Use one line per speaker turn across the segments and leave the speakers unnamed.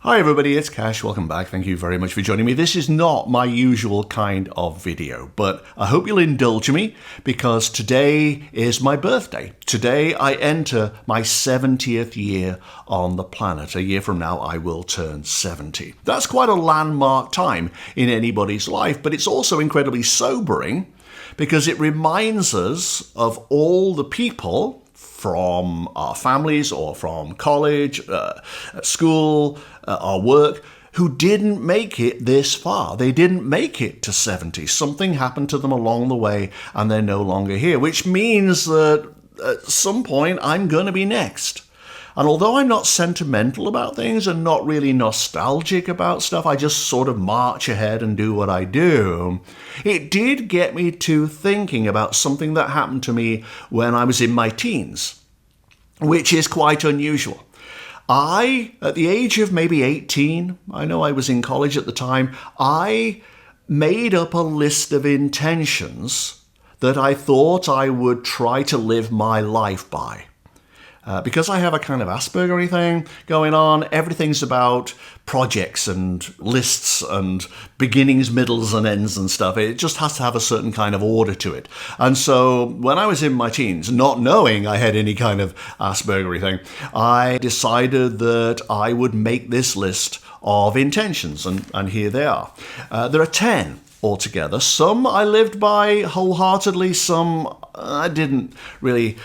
Hi everybody, it's Cash. Welcome back. Thank you very much for joining me. This is not my usual kind of video, but I hope you'll indulge me because today is my birthday. Today I enter my 70th year on the planet. A year from now I will turn 70. That's quite a landmark time in anybody's life, but it's also incredibly sobering because it reminds us of all the people from our families or from college, school, our work, who didn't make it this far. They didn't make it to 70. Something happened to them along the way and they're no longer here, which means that at some point I'm going to be next. And although I'm not sentimental about things and not really nostalgic about stuff, I just sort of march ahead and do what I do. It did get me to thinking about something that happened to me when I was in my teens, which is quite unusual. At the age of maybe 18, I know I was in college at the time, I made up a list of intentions that I thought I would try to live my life by. Because I have a kind of Aspergery thing going on, everything's about projects and lists and beginnings, middles and ends and stuff. It just has to have a certain kind of order to it. And so when I was in my teens, not knowing I had any kind of Aspergery thing, I decided that I would make this list of intentions, and here they are. There are 10 altogether. Some I lived by wholeheartedly, some I didn't really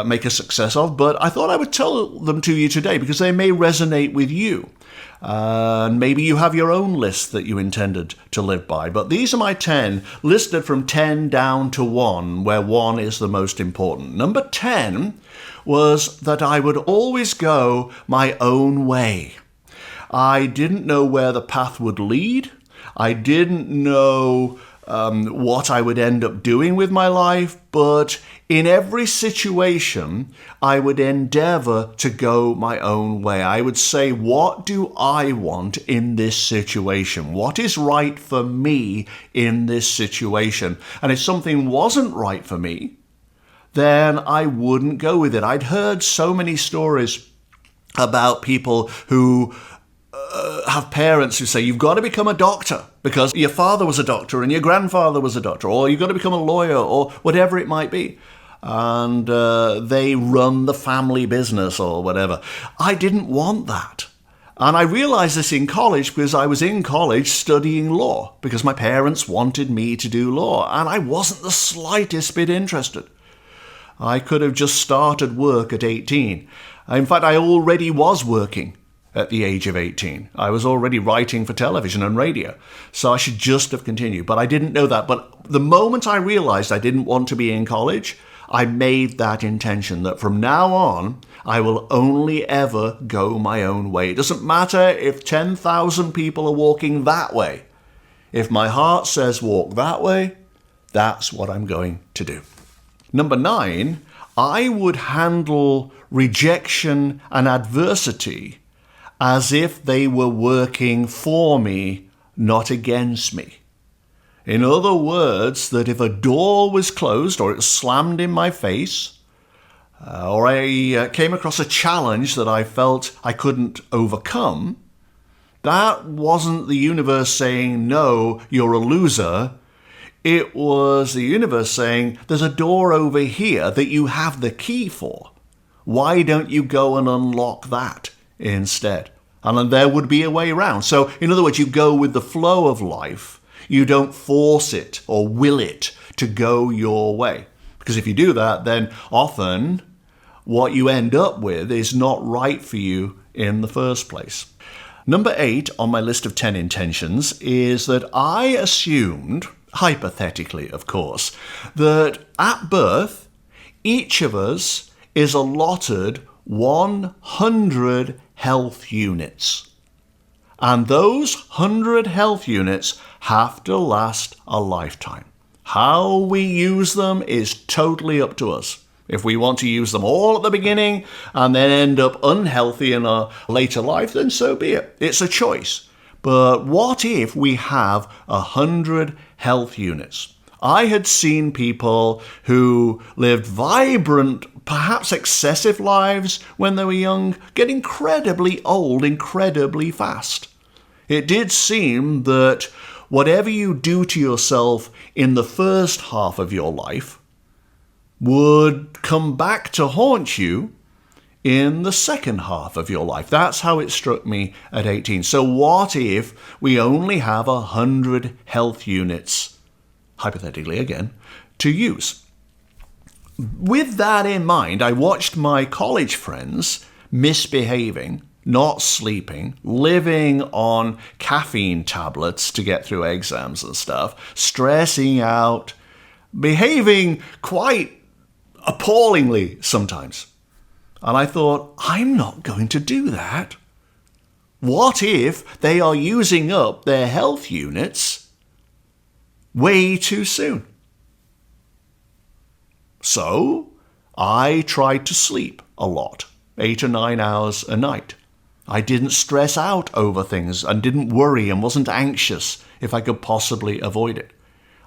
make a success of, but I thought I would tell them to you today because they may resonate with you. And maybe you have your own list that you intended to live by. But these are my 10, listed from 10 down to 1, where 1 is the most important. Number 10 was that I would always go my own way. I didn't know where the path would lead. I didn't know what I would end up doing with my life, but in every situation, I would endeavor to go my own way. I would say, what do I want in this situation? What is right for me in this situation? And if something wasn't right for me, then I wouldn't go with it. I'd heard so many stories about people who have parents who say, you've got to become a doctor because your father was a doctor and your grandfather was a doctor, or you've got to become a lawyer, or whatever it might be. And they run the family business or whatever. I didn't want that. And I realized this in college because I was in college studying law because my parents wanted me to do law, and I wasn't the slightest bit interested. I could have just started work at 18. In fact, I already was working at the age of 18. I was already writing for television and radio, so I should just have continued. But I didn't know that. But the moment I realized I didn't want to be in college, I made that intention that from now on, I will only ever go my own way. It doesn't matter if 10,000 people are walking that way. If my heart says walk that way, that's what I'm going to do. Number 9, I would handle rejection and adversity as if they were working for me, not against me. In other words, that if a door was closed or it was slammed in my face, or I came across a challenge that I felt I couldn't overcome, that wasn't the universe saying, no, you're a loser. It was the universe saying, there's a door over here that you have the key for. Why don't you go and unlock that instead? And then there would be a way around. So, in other words, you go with the flow of life. You don't force it or will it to go your way. Because if you do that, then often what you end up with is not right for you in the first place. Number 8 on my list of 10 intentions is that I assumed, hypothetically of course, that at birth, each of us is allotted 100 health units. And those 100 health units have to last a lifetime. How we use them is totally up to us. If we want to use them all at the beginning and then end up unhealthy in our later life, then so be it. It's a choice. But what if we have 100 health units? I had seen people who lived vibrant, perhaps excessive lives when they were young, get incredibly old incredibly fast. It did seem that whatever you do to yourself in the first half of your life would come back to haunt you in the second half of your life. That's how it struck me at 18. So what if we only have 100 health units, hypothetically again, to use? With that in mind, I watched my college friends misbehaving, not sleeping, living on caffeine tablets to get through exams and stuff, stressing out, behaving quite appallingly sometimes. And I thought, I'm not going to do that. What if they are using up their health units way too soon? So I tried to sleep a lot, 8 or 9 hours a night. I didn't stress out over things and didn't worry and wasn't anxious if I could possibly avoid it.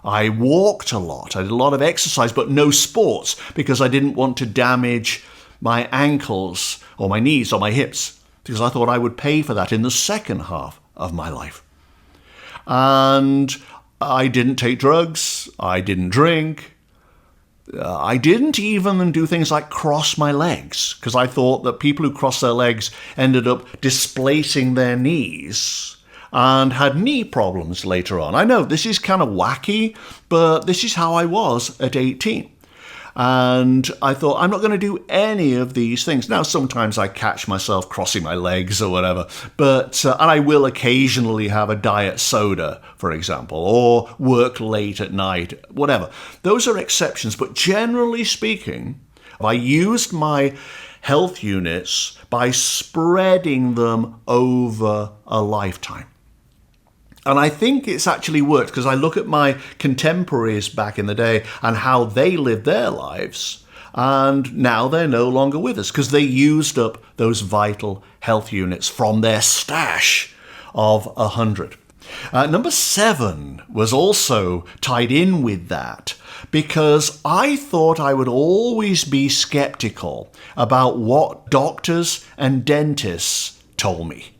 I walked a lot. I did a lot of exercise, but no sports because I didn't want to damage my ankles or my knees or my hips because I thought I would pay for that in the second half of my life. And I didn't take drugs. I didn't drink. I didn't even do things like cross my legs because I thought that people who crossed their legs ended up displacing their knees and had knee problems later on. I know this is kind of wacky, but this is how I was at 18. And I thought, I'm not going to do any of these things. Now, sometimes I catch myself crossing my legs or whatever, but and I will occasionally have a diet soda, for example, or work late at night, whatever. Those are exceptions, but generally speaking, I used my health units by spreading them over a lifetime. And I think it's actually worked because I look at my contemporaries back in the day and how they lived their lives, and now they're no longer with us because they used up those vital health units from their stash of 100. Number 7 was also tied in with that because I thought I would always be skeptical about what doctors and dentists told me.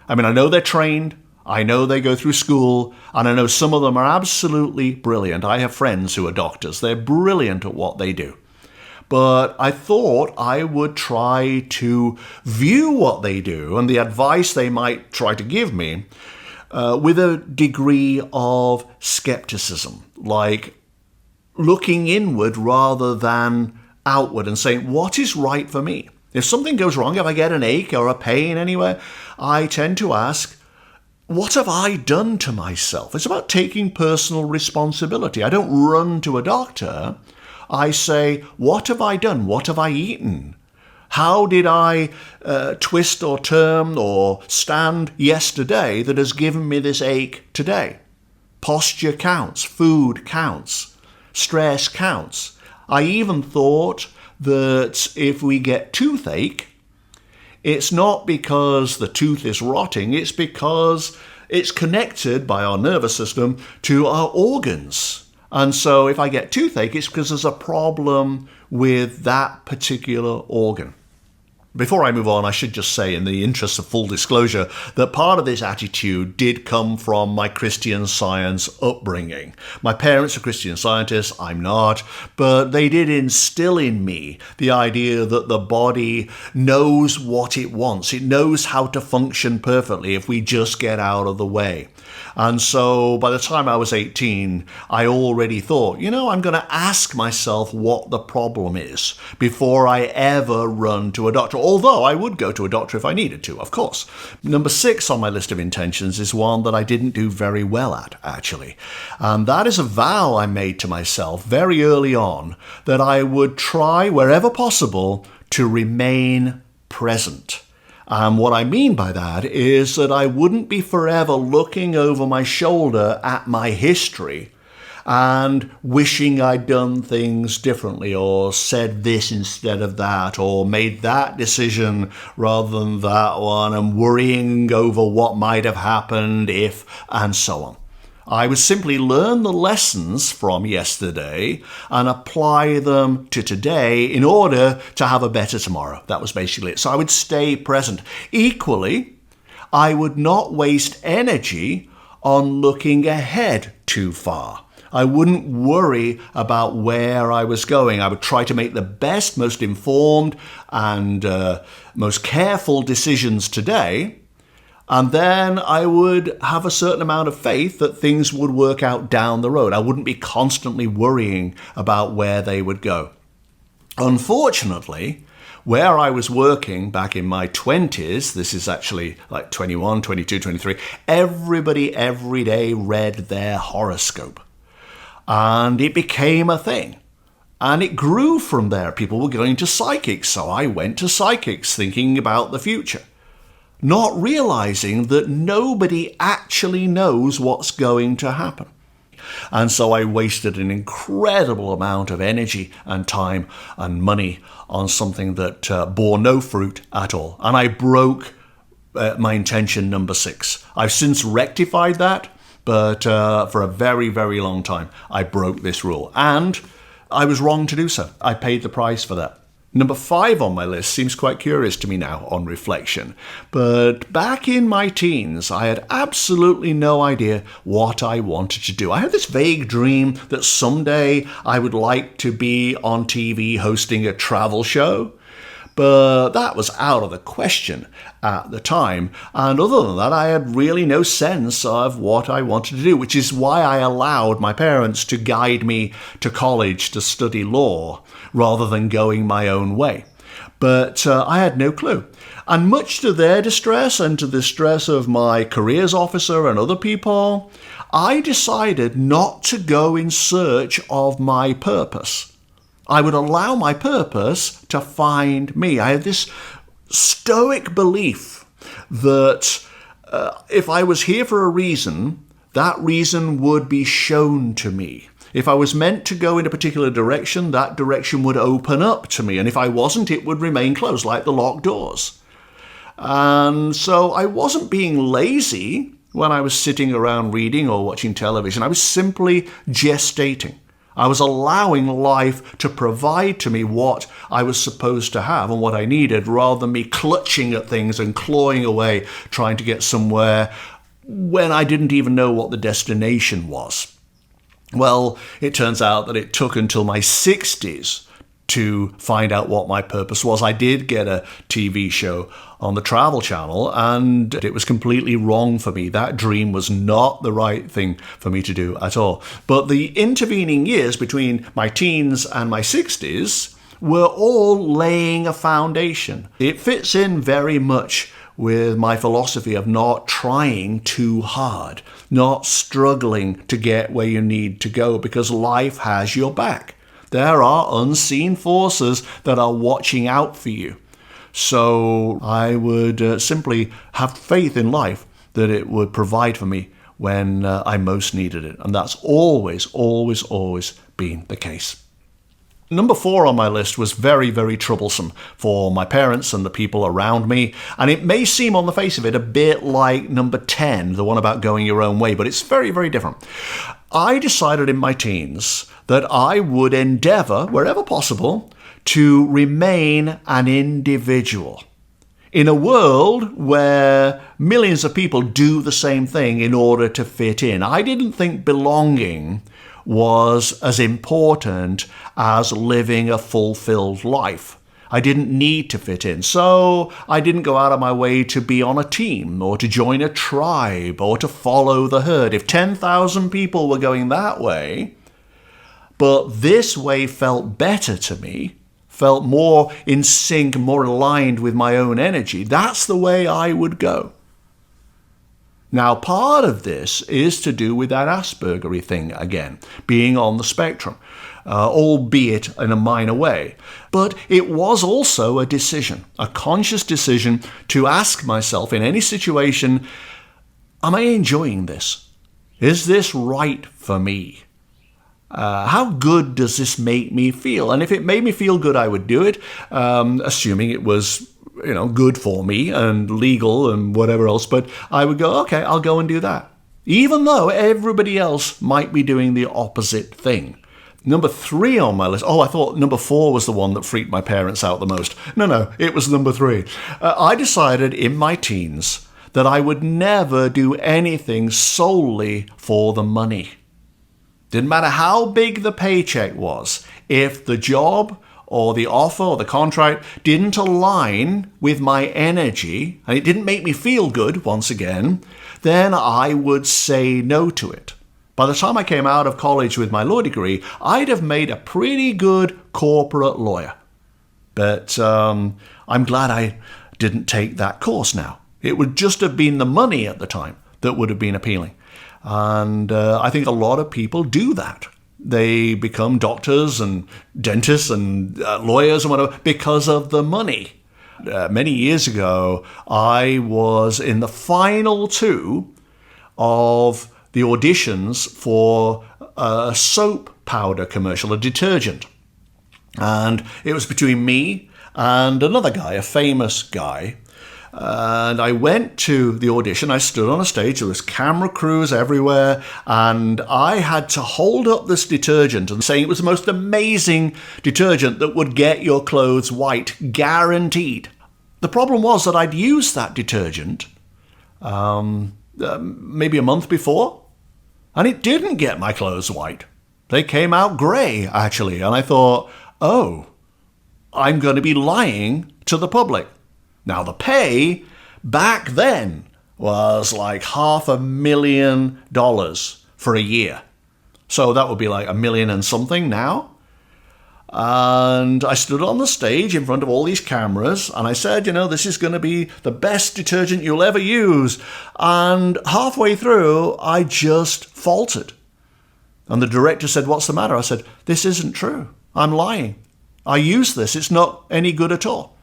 I mean, I know they're trained. I know they go through school, and I know some of them are absolutely brilliant. I have friends who are doctors. They're brilliant at what they do. But I thought I would try to view what they do and the advice they might try to give me with a degree of skepticism, like looking inward rather than outward and saying, what is right for me? If something goes wrong, if I get an ache or a pain anywhere, I tend to ask, what have I done to myself? It's about taking personal responsibility. I don't run to a doctor. I say, what have I done? What have I eaten? How did I twist or turn or stand yesterday that has given me this ache today? Posture counts. Food counts. Stress counts. I even thought that if we get toothache, it's not because the tooth is rotting, it's because it's connected by our nervous system to our organs. And so if I get toothache, it's because there's a problem with that particular organ. Before I move on, I should just say, in the interest of full disclosure, that part of this attitude did come from my Christian Science upbringing. My parents are Christian scientists, I'm not, but they did instill in me the idea that the body knows what it wants. It knows how to function perfectly if we just get out of the way. And so by the time I was 18, I already thought, I'm going to ask myself what the problem is before I ever run to a doctor. Although I would go to a doctor if I needed to, of course. Number 6 on my list of intentions is one that I didn't do very well at, actually. And that is a vow I made to myself very early on that I would try, wherever possible, to remain present. And what I mean by that is that I wouldn't be forever looking over my shoulder at my history and wishing I'd done things differently or said this instead of that or made that decision rather than that one and worrying over what might have happened if and so on. I would simply learn the lessons from yesterday and apply them to today in order to have a better tomorrow. That was basically it. So I would stay present. Equally, I would not waste energy on looking ahead too far. I wouldn't worry about where I was going. I would try to make the best, most informed, and most careful decisions today. And then I would have a certain amount of faith that things would work out down the road. I wouldn't be constantly worrying about where they would go. Unfortunately, where I was working back in my 20s, this is actually like 21, 22, 23, everybody every day read their horoscope. And it became a thing. And it grew from there. People were going to psychics, so I went to psychics thinking about the future, not realizing that nobody actually knows what's going to happen. And so I wasted an incredible amount of energy and time and money on something that bore no fruit at all. And I broke my intention number 6. I've since rectified that, but for a very, very long time, I broke this rule. And I was wrong to do so. I paid the price for that. Number 5 on my list seems quite curious to me now on reflection. But back in my teens, I had absolutely no idea what I wanted to do. I had this vague dream that someday I would like to be on TV hosting a travel show. But that was out of the question at the time. And other than that, I had really no sense of what I wanted to do, which is why I allowed my parents to guide me to college to study law rather than going my own way. But I had no clue. And much to their distress and to the distress of my careers officer and other people, I decided not to go in search of my purpose. I would allow my purpose to find me. I had this stoic belief that if I was here for a reason, that reason would be shown to me. If I was meant to go in a particular direction, that direction would open up to me. And if I wasn't, it would remain closed, like the locked doors. And so I wasn't being lazy when I was sitting around reading or watching television. I was simply gestating. I was allowing life to provide to me what I was supposed to have and what I needed, rather than me clutching at things and clawing away, trying to get somewhere when I didn't even know what the destination was. Well, it turns out that it took until my 60s to find out what my purpose was. I did get a TV show on the Travel Channel, and it was completely wrong for me. That dream was not the right thing for me to do at all. But the intervening years between my teens and my 60s were all laying a foundation. It fits in very much with my philosophy of not trying too hard, not struggling to get where you need to go, because life has your back. There are unseen forces that are watching out for you. So I would simply have faith in life that it would provide for me when I most needed it. And that's always, always, always been the case. Number 4 on my list was very, very troublesome for my parents and the people around me. And it may seem on the face of it a bit like number 10, the one about going your own way, but it's very, very different. I decided in my teens that I would endeavor, wherever possible, to remain an individual. In a world where millions of people do the same thing in order to fit in, I didn't think belonging was as important as living a fulfilled life. I didn't need to fit in, so I didn't go out of my way to be on a team or to join a tribe or to follow the herd. If 10,000 people were going that way, but this way felt better to me, felt more in sync, more aligned with my own energy, that's the way I would go. Now, part of this is to do with that Aspergery thing again, being on the spectrum, albeit in a minor way. But it was also a decision, a conscious decision to ask myself in any situation, am I enjoying this? Is this right for me? How good does this make me feel? And if it made me feel good, I would do it, assuming it was good for me and legal and whatever else. But I would go, okay, I'll go and do that. even though everybody else might be doing the opposite thing. Number 3 on my list. Oh, I thought number 4 was the one that freaked my parents out the most. No, it was number 3. I decided in my teens that I would never do anything solely for the money. Didn't matter how big the paycheck was. If the job or the offer or the contract didn't align with my energy, and it didn't make me feel good, once again, then I would say no to it. By the time I came out of college with my law degree, I'd have made a pretty good corporate lawyer. But I'm glad I didn't take that course now. It would just have been the money at the time that would have been appealing. And I think a lot of people do that. They become doctors and dentists and lawyers and whatever because of the money. Many years ago, I was in the final 2 of the auditions for a soap powder commercial, a detergent. And it was between me and another guy, a famous guy. And I went to the audition. I stood on a stage. There was camera crews everywhere. And I had to hold up this detergent and say it was the most amazing detergent that would get your clothes white, guaranteed. The problem was that I'd used that detergent maybe a month before, and it didn't get my clothes white. They came out grey, actually, and I thought, oh, I'm going to be lying to the public. Now, the pay back then was like $500,000 for a year. So that would be like $1 million and something now. And I stood on the stage in front of all these cameras and I said, this is going to be the best detergent you'll ever use. And halfway through, I just faltered. And the director said, what's the matter? I said, this isn't true. I'm lying. I use this. It's not any good at all.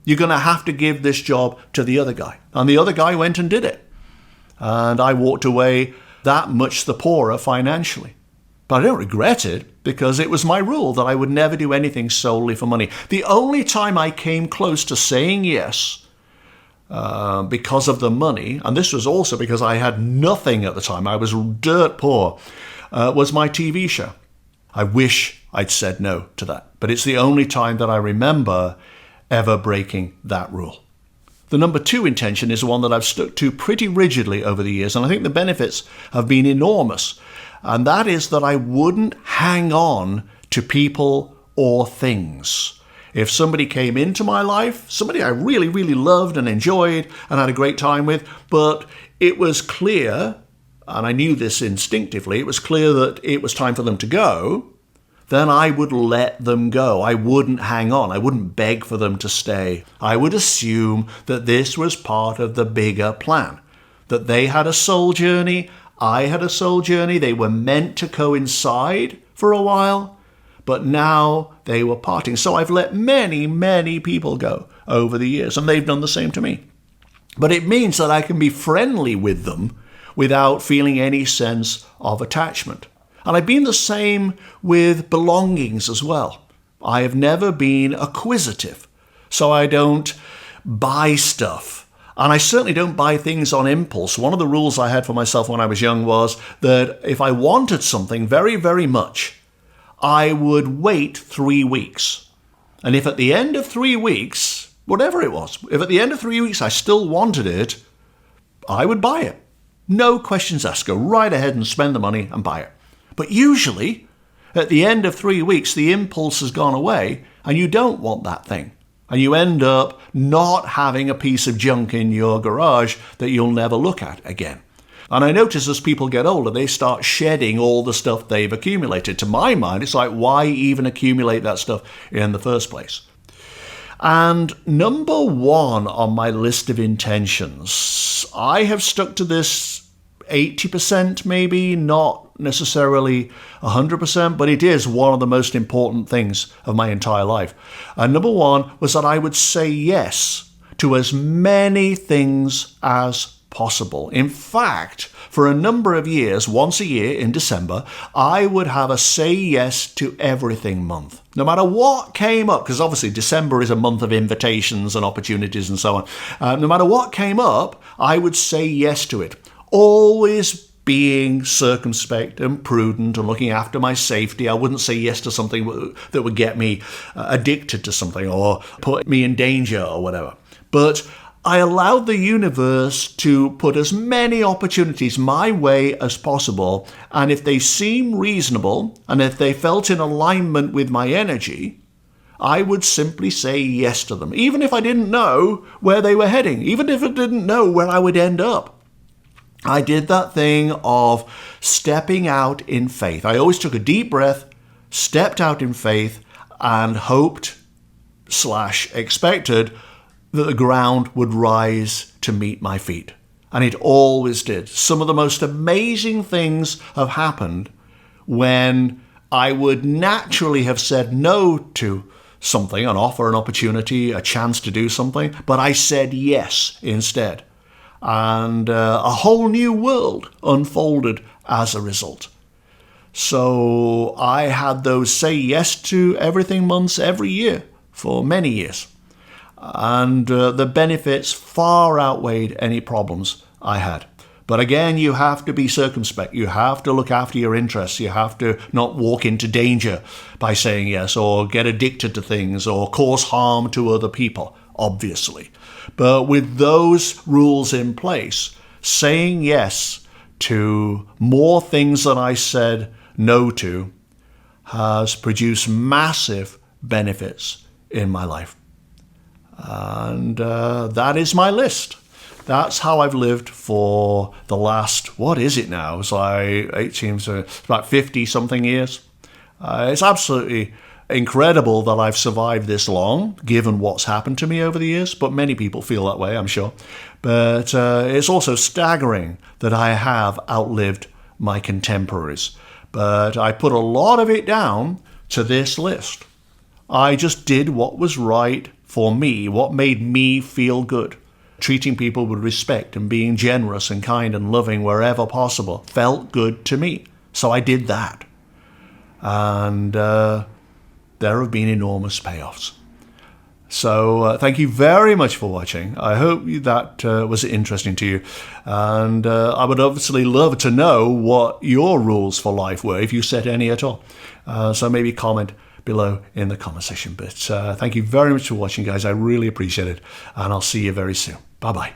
You're going to have to give this job to the other guy. And the other guy went and did it. And I walked away that much the poorer financially. But I don't regret it because it was my rule that I would never do anything solely for money. The only time I came close to saying yes because of the money, and this was also because I had nothing at the time, I was dirt poor, was my TV show. I wish I'd said no to that. But it's the only time that I remember ever breaking that rule. The number 2 intention is one that I've stuck to pretty rigidly over the years, and I think the benefits have been enormous. And that is that I wouldn't hang on to people or things. If somebody came into my life, somebody I really, really loved and enjoyed and had a great time with, but it was clear, and I knew this instinctively, it was clear that it was time for them to go, then I would let them go. I wouldn't hang on. I wouldn't beg for them to stay. I would assume that this was part of the bigger plan, that they had a soul journey, I had a soul journey. They were meant to coincide for a while, but now they were parting. So I've let many, many people go over the years, and they've done the same to me. But it means that I can be friendly with them without feeling any sense of attachment. And I've been the same with belongings as well. I have never been acquisitive, so I don't buy stuff. And I certainly don't buy things on impulse. One of the rules I had for myself when I was young was that if I wanted something very, very much, I would wait 3 weeks. And if at the end of 3 weeks, whatever it was, if at the end of 3 weeks I still wanted it, I would buy it. No questions asked. Go right ahead and spend the money and buy it. But usually, at the end of 3 weeks, the impulse has gone away and you don't want that thing. And you end up not having a piece of junk in your garage that you'll never look at again. And I notice as people get older, they start shedding all the stuff they've accumulated. To my mind, it's like, why even accumulate that stuff in the first place? And number 1 on my list of intentions, I have stuck to this 80% maybe, not necessarily 100%, but it is one of the most important things of my entire life. And number 1 was that I would say yes to as many things as possible. In fact, for a number of years, once a year in December, I would have a say yes to everything month. No matter what came up, because obviously December is a month of invitations and opportunities and so on. No matter what came up, I would say yes to it. Always being circumspect and prudent and looking after my safety. I wouldn't say yes to something that would get me addicted to something or put me in danger or whatever. But I allowed the universe to put as many opportunities my way as possible, and if they seem reasonable and if they felt in alignment with my energy, I would simply say yes to them, even if I didn't know where they were heading, even if I didn't know where I would end up. I did that thing of stepping out in faith. I always took a deep breath, stepped out in faith, and hoped/expected that the ground would rise to meet my feet. And it always did. Some of the most amazing things have happened when I would naturally have said no to something, an offer, an opportunity, a chance to do something, but I said yes instead. And a whole new world unfolded as a result. So I had those say yes to everything months every year for many years. And the benefits far outweighed any problems I had. But again, you have to be circumspect. You have to look after your interests. You have to not walk into danger by saying yes, or get addicted to things, or cause harm to other people, obviously. But with those rules in place, saying yes to more things than I said no to has produced massive benefits in my life. And that is my list. That's how I've lived for the last, what is it now? It's like 18, so it's about 50-something years. It's absolutely incredible that I've survived this long, given what's happened to me over the years, but many people feel that way, I'm sure. But it's also staggering that I have outlived my contemporaries. But I put a lot of it down to this list. I just did what was right for me, what made me feel good. Treating people with respect and being generous and kind and loving wherever possible felt good to me. So I did that. And there have been enormous payoffs. So thank you very much for watching. I hope that was interesting to you. And I would obviously love to know what your rules for life were, if you set any at all. So maybe comment below in the comment section. But thank you very much for watching, guys. I really appreciate it. And I'll see you very soon. Bye-bye.